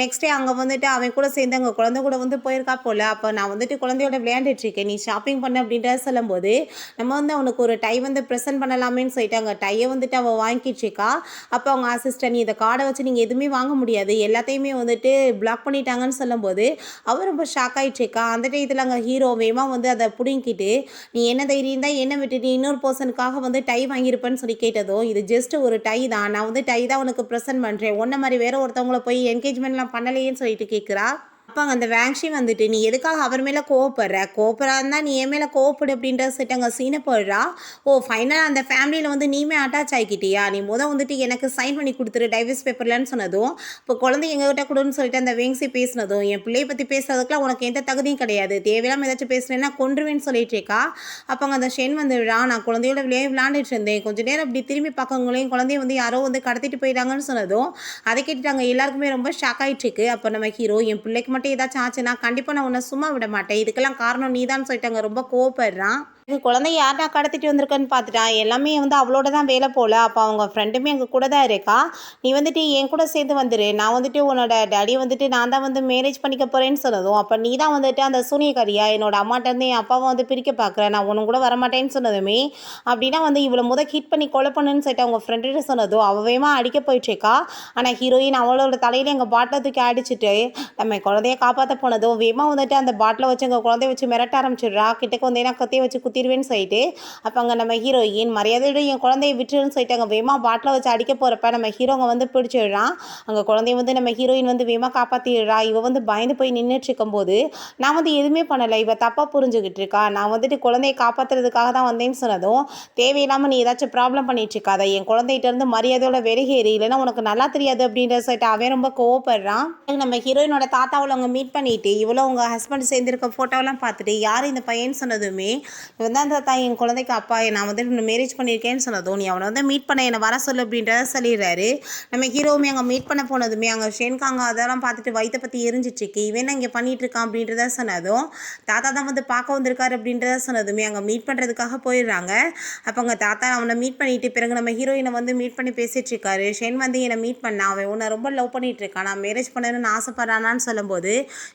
நெக்ஸ்ட் டே அங்கே வந்துட்டு அவன் கூட சேர்ந்து அங்கே குழந்தை கூட வந்து போயிருக்கா போல். அப்போ நான் வந்துட்டு குழந்தையோட விளையாண்டுட்டு இருக்கேன், நீ ஷாப்பிங் பண்ண அப்படின்றத சொல்லும்போது நம்ம வந்து அவனுக்கு ஒரு டை வந்து ப்ரெசென்ட் பண்ணலாமேன்னு சொல்லிட்டு அங்கே டையை வந்துட்டு அவள் வாங்கிச்சிருக்கா. அப்போ அவங்க அசிஸ்டன்ட் நீ இதை கார்டை வச்சு நீங்கள் எதுவுமே வாங்க முடியாது, எல்லாத்தையுமே வந்துட்டு பிளாக் பண்ணிட்டாங்கன்னு சொல்லும்போது அவர் ரொம்ப ஷாக் ஆகிட்டுருக்கா. அந்த டயத்தில் அங்கே ஹீரோ வேமா வந்து அதை பிடிங்கிட்டு நீ என்ன தைரியம் தான் என்ன விட்டுட்டு இன்னொரு பர்சனுக்காக வந்து டை வாங்கியிருப்பேன்னு சொல்லி கேட்டதும் இது ஜஸ்ட் ஒரு டை தான், நான் வந்து டை தான் உனக்கு ப்ரெசென்ட் பண்ணுறேன், ஒன்றை மாதிரி வேற ஒருத்தவங்கள போய் என்கேஜ்மெண்ட்லாம் பண்ணலையேன்னு சொல்லிட்டு கேட்குறா. அப்போ அந்த வேங்ஷி வந்துட்டு நீ எதுக்காக அவர் மேலே கோவப்படுறா இருந்தால் நீ என் மேலே கோவப்படு அப்படின்ற சொல்லிட்டு அங்கே சீனை போடுறா. ஓ ஃபைனலாக அந்த ஃபேமிலியில் வந்து நீமே அட்டாச் ஆகிக்கிட்டியா, நீ வந்துட்டு எனக்கு சைன் பண்ணி கொடுத்துரு டைவர்ஸ் பேப்பர்லன்னு சொன்னதும் இப்போ குழந்தை எங்ககிட்ட கொடுன்னு சொல்லிட்டு அந்த வேங்ஷி பேசினதும் என் பிள்ளையை பற்றி பேசுறதுக்குலாம் உனக்கு எந்த தகுதியும் கிடையாது, தேவையில்லாமல் ஏதாச்சும் பேசுனேன்னா கொன்றுவேன்னு சொல்லிட்டு இருக்கா. அப்போ அங்கே அந்த ஷென் வந்துடுறா நான் குழந்தையோட விளையாண்டுட்டு இருந்தேன், கொஞ்சம் நேரம் அப்படி திரும்பி பார்க்கவங்களையும் குழந்தைய வந்து யாரோ வந்து கடத்திட்டு போயிட்டாங்கன்னு சொன்னதும் அதை கேட்டுட்டு அங்கே எல்லாருக்குமே ரொம்ப ஷாக் ஆகிட்டு இருக்கு. அப்போ நம்ம ஹீரோ என் பிள்ளைக்கு மட்டும் ஏதாச்சும் ஆச்சுன்னா கண்டிப்பாக நான் உன்னை சும்மா விட மாட்டேன், இதுக்கெல்லாம் காரணம் நீதான்னு சொல்லிட்டு அங்கே ரொம்ப கோவப்படுறான். குழந்தை யார்டா கடத்திட்டு வந்திருக்கன்னு பார்த்துட்டா எல்லாமே வந்து அவளோட தான் வேலை போல். அப்போ அவங்க ஃப்ரெண்டுமே எங்கள் கூட தான் இருக்கா, நீ வந்துட்டு என் கூட சேர்ந்து வந்துரு, நான் வந்துட்டு உன்னோட டேடியை வந்துட்டு நான் தான் வந்து மேரேஜ் பண்ணிக்க போகிறேன்னு சொன்னதும் அப்போ நீ தான் வந்துட்டு அந்த சூனியக்காரியா என்னோட அம்மாட்டேருந்து என் அப்பாவை வந்து பிரிக்க பார்க்குறேன், நான் உன்னும் கூட வரமாட்டேன்னு சொன்னதுமே அப்படின்னா வந்து இவ்வளோ ஹிட் பண்ணி கொலை பண்ணுன்னு சொல்லிட்டு அவங்க ஃப்ரெண்டுகிட்ட சொன்னதும் அவவேமா அடிக்க போயிட்டுருக்கா. ஆனால் ஹீரோயின் அவளோட தலையில எங்கள் பாட்டில் தூக்கி அடிச்சுட்டு நம்ம குழந்தைய காப்பாற்ற போனதும் வேமா வந்துட்டு அந்த பாட்டிலை வச்சு எங்கள் குழந்தைய வச்சு மிரட்ட ஆரம்பிச்சிடுறா. கிட்டக்கு வந்தேன்னா கத்தையை வச்சு குத்திடுவேன்னு சொல்லிட்டு அப்போ அங்கே நம்ம ஹீரோயின் மரியாதையோட என் குழந்தைய விட்டுருன்னு சொல்லிட்டு அங்கே வேமா பாட்டில் வச்சு அடிக்க போகிறப்ப நம்ம ஹீரோங்க வந்து பிடிச்சிடுறான். அங்கே குழந்தைய வந்து நம்ம ஹீரோயின் வந்து வேமா காப்பாற்றிடுறா. இவ வந்து பயந்து போய் நின்றுட்டு இருக்கும்போது நான் வந்து எதுவுமே பண்ணலை, இவ தப்பாக புரிஞ்சுக்கிட்டு இருக்கா, நான் வந்துட்டு குழந்தைய காப்பாற்றுறதுக்காக தான் வந்தேன்னு சொன்னதும் தேவையில்லாமல் நீ ஏதாச்சும் ப்ராப்ளம் பண்ணிட்டு இருக்காத, என் குழந்தைகிட்ட இருந்து மரியாதையோட வெளியேறி இல்லைன்னா உனக்கு நல்லா தெரியாது அப்படின்ற சொல்லிட்டு அவன் ரொம்ப கோவப்படுறான். நம்ம ஹீரோயினோட தாத்தாவில் அவங்க மீட் பண்ணிட்டு இவ்வளோ உங்க ஹஸ்பண்ட் சேர்ந்துருக்க ஃபோட்டோலாம் பார்த்துட்டு யார் இந்த பையன் சொன்னதுமே இவன் தான் தாத்தா என் குழந்தைக்கு அப்பா, நான் வந்து மேரேஜ் பண்ணியிருக்கேன்னு சொன்னதும் நீ அவனை வந்து மீட் பண்ண என்னை வர சொல்லு அப்படின்றத சொல்லிடுறாரு. நம்ம ஹீரோவுமே அங்கே மீட் பண்ண போனதுமே அங்கே ஷென்காங்க அதெல்லாம் பார்த்துட்டு வயிற்றை பற்றி எரிஞ்சிட்ருக்கு, இவன் இங்கே பண்ணிட்டு இருக்கான் அப்படின்றத சொன்னதும் தாத்தா தான் வந்து பார்க்க வந்திருக்காரு அப்படின்றத சொன்னதுமே அங்கே மீட் பண்ணுறதுக்காக போயிடுறாங்க. அப்போ அங்கே தாத்தா அவனை மீட் பண்ணிட்டு பிறகு நம்ம ஹீரோயினை வந்து மீட் பண்ணி பேசிட்டு இருக்காரு. ஷென் வந்து என்னை மீட் பண்ண அவன் உன்னை ரொம்ப லவ் பண்ணிட்டு இருக்கான், நான் மேரேஜ் பண்ணணும்னு ஆசைப்பட்றானான்னு சொல்லும்போது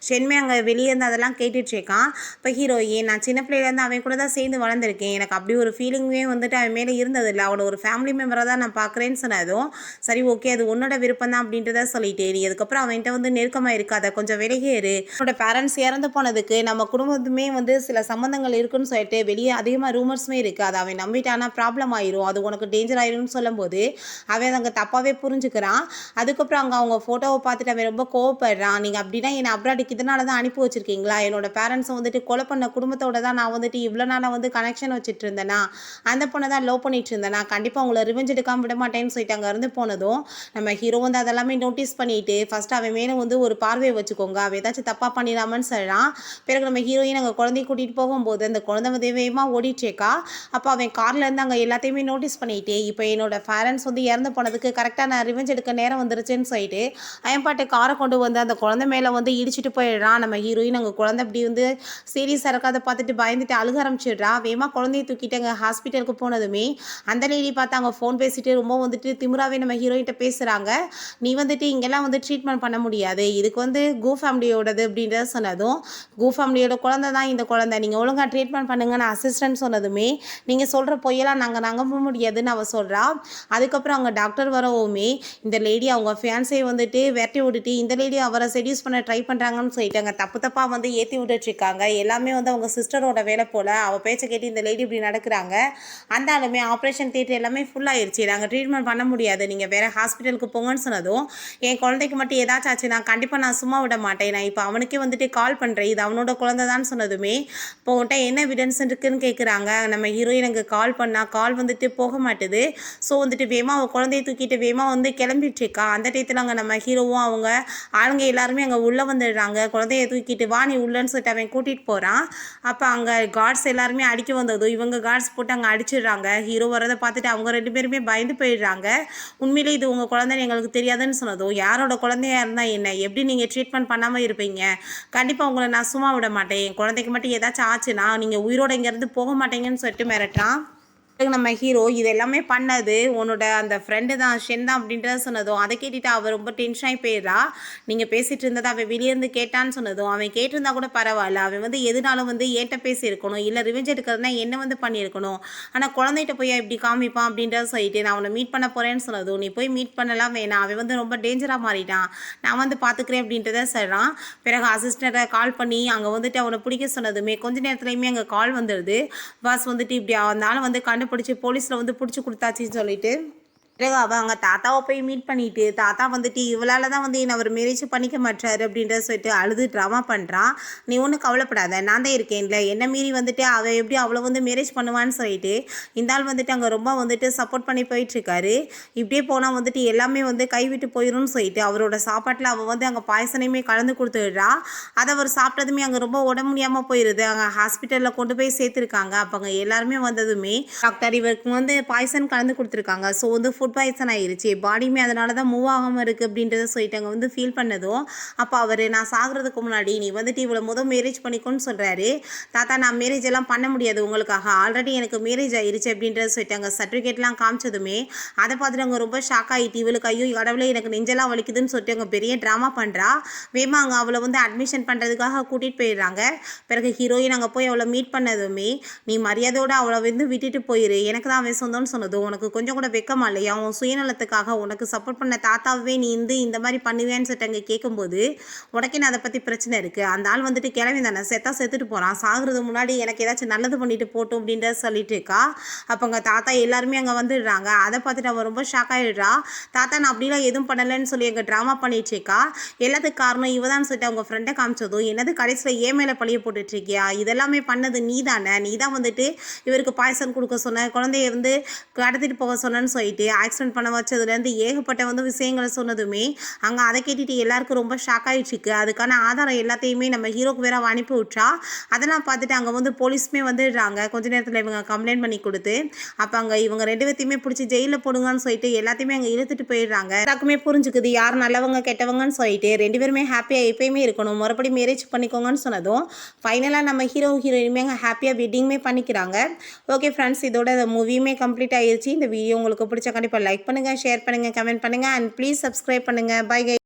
ஷென்மே அங்கே வெளியே இருந்து அதெல்லாம் கேட்டுட்டு இருக்கான். இப்போ ஹீரோயின் நான் சின்ன பிள்ளையிலேருந்து அவன் கூட தான் சேர்ந்து வளர்ந்துருக்கேன், எனக்கு அப்படி ஒரு ஃபீலிங்குமே வந்துட்டு அவன் மேலே இருந்ததில்லை, அவனை ஒரு ஃபேமிலி மெம்பராக தான் நான் பார்க்குறேன்னு சொன்னதும் சரி ஓகே அது உன்னோட விருப்பம் தான் அப்படின்றத சொல்லிட்டு நீ அதுக்கப்புறம் அவன்கிட்ட வந்து நெருக்கமாக இருக்காத, கொஞ்சம் விலகியேறு, என்னோட பேரண்ட்ஸ் இறந்து போனதுக்கு நம்ம குடும்பத்துமே வந்து சில சம்மந்தங்கள் இருக்குன்னு சொல்லிட்டு வெளியே அதிகமாக ரூமர்ஸுமே இருக்குது, அதை அவன் நம்பிட்டானா ப்ராப்ளம் ஆயிரும், அது உனக்கு டேஞ்சர் ஆயிரும்னு சொல்லும்போது அவன் அங்கே தப்பாகவே புரிஞ்சுக்கிறான். அதுக்கப்புறம் அங்கே அவங்க ஃபோட்டோவை பார்த்துட்டு அவன் ரொம்ப கோவப்படுறான், நீங்கள் அப்படின்னா என்னை அப்ராடுக்கு இதனால தான் அனுப்பி வச்சிருக்கீங்களா, என்னோட பேரண்ட்ஸை வந்துட்டு கொலை பண்ண குடும்பத்தோட தான் நான் வந்துட்டு இவ்வளோ நாளாக வந்து கனெக்ஷன் வச்சுட்டு இருந்தேனா, அந்த பொண்ணை தான் லவ் பண்ணிட்டு இருந்தேனா, கண்டிப்பாக உங்களை ரிவெஞ்ச் எடுக்காமல் விட மாட்டேன்னு சொல்லிட்டு அங்கே இருந்து போனதும் நம்ம ஹீரோ வந்து அதெல்லாமே நோட்டீஸ் பண்ணிட்டு ஃபர்ஸ்ட் அவன் மேலே வந்து ஒரு பார்வையை வச்சுக்கோங்க, அவன் ஏதாச்சும் தப்பாக பண்ணிடாமன்னு சொல்கிறான். பிறகு நம்ம ஹீரோயின் அங்கே குழந்தைய கூட்டிகிட்டு போகும்போது அந்த குழந்தை வந்து வேகமாக ஓடிட்டேக்கா. அப்போ அவன் கார்ல இருந்து அங்கே எல்லாத்தையுமே நோட்டீஸ் பண்ணிட்டு இப்போ என்னோட பேரண்ட்ஸ் வந்து இறந்து போனதுக்கு கரெக்டாக நான் ரிவெஞ்ச் எடுக்க நேரம் வந்துருச்சுன்னு சொல்லிட்டு அவன் பாட்டு காரை கொண்டு வந்து அந்த குழந்தை மேலே வந்து இடிச்சிட்டு போயிடுறான். நம்ம ஹீரோயின் அங்கே குழந்தை அப்படி வந்து சீரியஸாக இருக்காத பார்த்துட்டு பயந்துட்டு அழுக ஆரம்பிச்சிடுறா. வேகமாக குழந்தைய தூக்கிட்டு அங்கே ஹாஸ்பிட்டலுக்கு போனதுமே அந்த லேடி பார்த்து அங்கே ஃபோன் பேசிட்டு ரொம்ப வந்துட்டு திமுறாவே நம்ம ஹீரோயின்ட்ட பேசுகிறாங்க. நீ வந்துட்டு இங்கெல்லாம் வந்து ட்ரீட்மெண்ட் பண்ண முடியாது, இதுக்கு வந்து கோ ஃபேமிலியோடது அப்படின்றத சொன்னதும் கோ ஃபேமிலியோட குழந்தை தான் இந்த குழந்தை, நீங்கள் ஒழுங்காக ட்ரீட்மெண்ட் பண்ணுங்கன்னு அசிஸ்டன்ட் சொன்னதுமே நீங்கள் சொல்கிற பொய்யெல்லாம் நாங்கள் நம்ப முடியாதுன்னு அவள் சொல்கிறா. அதுக்கப்புறம் அங்கே டாக்டர் வரவுமே இந்த லேடி அவங்க ஃபியான்ஸை வந்துட்டு விரட்டி விட்டுட்டு இந்த லேடி அவரை செடியூஸ் பண்ண ட்ரை பண்ணுறாங்கன்னு சொல்லிட்டு அங்கே தப்பாக வந்து ஏற்றி விட்டுட்ருக்காங்க. எல்லாமே வந்து அவங்க சிஸ்டரோட வேலை போல், அவள் பேச்சை கேட்டு இந்த லேடி இப்படி நடக்கிறாங்க. அந்த ஆளுமே ஆப்ரேஷன் தியேட்டர் எல்லாமே ஃபுல் ஆயிடுச்சு, நாங்கள் ட்ரீட்மெண்ட் பண்ண முடியாது, நீங்கள் வேறு ஹாஸ்பிட்டலுக்கு போங்கன்னு சொன்னதும், என் குழந்தைக்கு மட்டும் ஏதாச்சும் ஆச்சு நான் சும்மா விட மாட்டேன், நான் இப்போ அவனுக்கே வந்துட்டு கால் பண்ணுறேன், இது அவனோட குழந்தை தான் சொன்னதுமே, இப்போ உன்கிட்ட என்ன எவிடன்ஸ் இருக்குன்னு கேட்குறாங்க. நம்ம ஹீரோயின் எனக்கு கால் பண்ணால் கால் வந்துட்டு போக மாட்டுது. ஸோ வந்துட்டு வேமா அவள் குழந்தைய தூக்கிட்டு வேமா வந்து கிளம்பிட்டுருக்கா. அந்த டயத்தில் அங்கே நம்ம ஹீரோவும் அவங்க ஆளுங்க எல்லாருமே அங்கே உள்ளே வந்துடுறாங்க. குழந்தைய தூக்கிட்டு வா நீ உள்ளன்னு சொல்லிட்டு அவன் கூட்டிகிட்டு போகிறான். அப்போ அங்கே கார்ட்ஸ் எல்லாருமே அடிக்க வந்ததும் இவங்க கார்ட்ஸ் போட்டு அங்கே அடிச்சிடுறாங்க. ஹீரோ வரதை பார்த்துட்டு அவங்க 2 பேருமே பயந்து போயிடுறாங்க. உண்மையிலே இது உங்கள் குழந்தைன்னு எங்களுக்கு தெரியாதுன்னு சொன்னதும், யாரோட குழந்தையா இருந்தால் என்ன, எப்படி நீங்கள் ட்ரீட்மெண்ட் பண்ணாமல் இருப்பீங்க, கண்டிப்பாக உங்களை நான் சும்மா விட மாட்டேன், என் குழந்தைக்கு மட்டும் ஏதாச்சும் ஆச்சுன்னா நீங்கள் உயிரோட இங்கேருந்து போக மாட்டீங்கன்னு சொல்லிட்டு மிரட்டுறான். நம்ம ஹீரோ இது எல்லாமே பண்ணது உன்னோட அந்த ஃப்ரெண்டு தான் ஷென் தான் அப்படின்றத சொன்னதும், அதை கேட்டுட்டு அவள் ரொம்ப டென்ஷன் ஆகி போயிடுறா. நீங்கள் பேசிகிட்டு இருந்ததை அவன் வெளியேருந்து கேட்டான்னு சொன்னதும், அவன் கேட்டிருந்தா கூட பரவாயில்ல, அவன் வந்து எதுனாலும் வந்து ஏன்ட்ட பேசியிருக்கணும், இல்லை ரிவெஞ்ச் எடுக்கிறதுனா என்ன வந்து பண்ணியிருக்கணும், ஆனால் குழந்தைகிட்ட போய் இப்படி காமிப்பான் அப்படின்றத சொல்லிட்டு நான் அவனை மீட் பண்ண போகிறேன்னு சொன்னதும், நீ போய் மீட் பண்ணலாம் வேணாம், அவன் வந்து ரொம்ப டேஞ்சராக மாறிட்டான், நான் வந்து பார்த்துக்கிறேன் அப்படின்றத சொல்கிறான். பிறகு அசிஸ்டண்ட்டை கால் பண்ணி அங்கே வந்துட்டு அவனை பிடிக்க சொன்னதுமே கொஞ்ச நேரத்துலையுமே அங்கே கால் வந்துடுது. பாஸ் வந்துட்டு இப்படி அந்த ஆளை வந்து கண்டுபிடிச்சி போலீஸில் வந்து பிடிச்சி கொடுத்தாச்சின்னு சொல்லிட்டு பிறகு அவள் அங்கே தாத்தாவை போய் மீட் பண்ணிட்டு, தாத்தா வந்துட்டு இவளால் தான் வந்து என்னை அவர் மேரேஜ் பண்ணிக்க மாட்டாரு அப்படின்றத சொல்லிட்டு அழுது ட்ராமா பண்ணுறான். நீ ஒன்றும் கவலைப்படாத, நான் தான் இருக்கேன்ல, என்ன மீறி வந்துட்டு அவள் எப்படி அவ்வளோ வந்து மேரேஜ் பண்ணுவான்னு சொல்லிட்டு இந்த ஆள் வந்துட்டு அங்கே ரொம்ப வந்துட்டு சப்போர்ட் பண்ணி போயிட்டுருக்காரு. இப்படியே போனால் வந்துட்டு எல்லாமே வந்து கைவிட்டு போயிடும்னு சொல்லிட்டு அவரோட சாப்பாட்டில் அவள் வந்து அங்கே பாயசனையுமே கலந்து கொடுத்துடுறா. அதை அவர் சாப்பிட்டதுமே அங்கே ரொம்ப உடம்பு முடியாமல் போயிடுது. அங்கே ஹாஸ்பிட்டலில் கொண்டு போய் சேர்த்துருக்காங்க. அப்போ அங்கே எல்லாருமே வந்ததுமே டாக்டர் இவருக்கு வந்து பாய்சன் கலந்து கொடுத்துருக்காங்க. ஸோ வந்து ஃபுட் பாய்சன் ஆயிடுச்சு, பாடியுமே அதனால தான் மூவ் ஆகாமல் இருக்குது அப்படின்றத சொல்லிட்டு அங்கே வந்து ஃபீல் பண்ணதும், அப்போ அவர் நான் சாகிறதுக்கு முன்னாடி நீ வந்துட்டு இவ்வளோ மேரேஜ் பண்ணிக்கோன்னு சொல்கிறாரு. தாத்தா நான் மேரேஜ் எல்லாம் பண்ண முடியாது உங்களுக்காக, ஆல்ரெடி எனக்கு மேரேஜ் ஆயிடுச்சு அப்படின்றத சொல்லிட்டு அங்கே சர்டிஃபிகேட்லாம் காமிச்சதுமே அதை பார்த்துட்டு அங்கே ரொம்ப ஷாக் ஆகிட்டு, இவளுக்கு ஐயோ கடவுளே எனக்கு நெஞ்செல்லாம் வலிக்குதுன்னு சொல்லிட்டு அங்கே பெரிய ட்ராமா பண்ணுறா. வேமா அங்கே அவளை வந்து அட்மிஷன் பண்ணுறதுக்காக கூட்டிகிட்டு போயிடுறாங்க. பிறகு ஹீரோயின் அங்கே போய் அவளை மீட் பண்ணதுமே, நீ மரியாதையோடு அவளை வந்து விட்டுட்டு போயிரு, எனக்கு தான் அவன் சொந்தம்னு சொன்னதும், உனக்கு கொஞ்சம் கூட வெக்கமா இல்லையா, உன் சுயநலத்துக்காக உனக்கு சப்போர்ட் பண்ண தாத்தாவே நீ இந்த மாதிரி பண்ணுவேன்னு சொல்லிட்டு அங்கே கேட்கும்போது, உனக்கே நான் அதை பற்றி பிரச்சனை இருக்குது, அந்த ஆள் வந்துட்டு கிளம்பி தானே செத்துட்டு போகிறான், சாகுறது முன்னாடி எனக்கு ஏதாச்சும் நல்லது பண்ணிட்டு போட்டோம் அப்படின்றத சொல்லிட்டு இருக்கா. அப்போ அங்கே தாத்தா எல்லாருமே அங்கே வந்துடுறாங்க. அதை பார்த்துட்டு அவன் ரொம்ப ஷாக் ஆகிடுறா. தாத்தா நான் அப்படிலாம் எதுவும் பண்ணலைன்னு சொல்லி எங்கள் ட்ராமா பண்ணிட்டு இருக்கா, எல்லாத்துக்கு காரணம் இவதான்னு சொல்லிட்டு அவங்க ஃப்ரெண்டை காமிச்சதும், என்னது கடைசியில் ஏன் மேலே பழிய போட்டுட்ருக்கியா, இதெல்லாமே பண்ணது நீ தானே, நீ தான் வந்துட்டு இவருக்கு பாய்சன் கொடுக்க சொன்ன, குழந்தைய வந்து கடத்திட்டு போக சொன்னேன்னு சொல்லிட்டு ஆக்சிடென்ட் பண்ண வச்சதுலேருந்து ஏகப்பட்ட வந்து விஷயங்களை சொன்னதுமே அங்கே அதை கேட்டுட்டு எல்லாருக்கும் ரொம்ப ஷாக் ஆகிடுச்சிருக்கு. அதுக்கான ஆதாரம் எல்லாத்தையுமே நம்ம ஹீரோக்கு வேற அனுப்பி விட்றா. அதெல்லாம் பார்த்துட்டு அங்கே வந்து போலீஸுமே வந்துடுறாங்க. கொஞ்ச நேரத்தில் இவங்க கம்ப்ளைண்ட் பண்ணி கொடுத்து அப்போ அங்கே இவங்க 2 பேர்த்தையுமே பிடிச்சி ஜெயிலில் போடுங்கன்னு சொல்லிட்டு எல்லாத்தையுமே அங்கே இழுத்துட்டு போயிடுறாங்க. எல்லாருக்குமே புரிஞ்சுக்குது யார் நல்லவங்க கெட்டவங்கன்னு சொல்லிட்டு 2 பேருமே ஹாப்பியாக எப்பயுமே இருக்கணும், மறுபடி மேரேஜ் பண்ணிக்கோங்கன்னு சொன்னதும் ஃபைனலாக நம்ம ஹீரோயினுமே அங்கே ஹாப்பியாக வெட்டிங்குமே பண்ணிக்கிறாங்க. ஓகே ஃப்ரெண்ட்ஸ், இதோட இந்த மூவியுமே கம்ப்ளீட் ஆகிடுச்சு. இந்த வீடியோ உங்களுக்கு பிடிச்ச கண்டிப்பாக லைக் பண்ணுங்கள், ஷேர் பண்ணுங்கள், கமெண்ட் பண்ணுங்கள் அண்ட் ப்ளீஸ் சப்ஸ்கிரைப் பண்ணுங்கள். பை கை.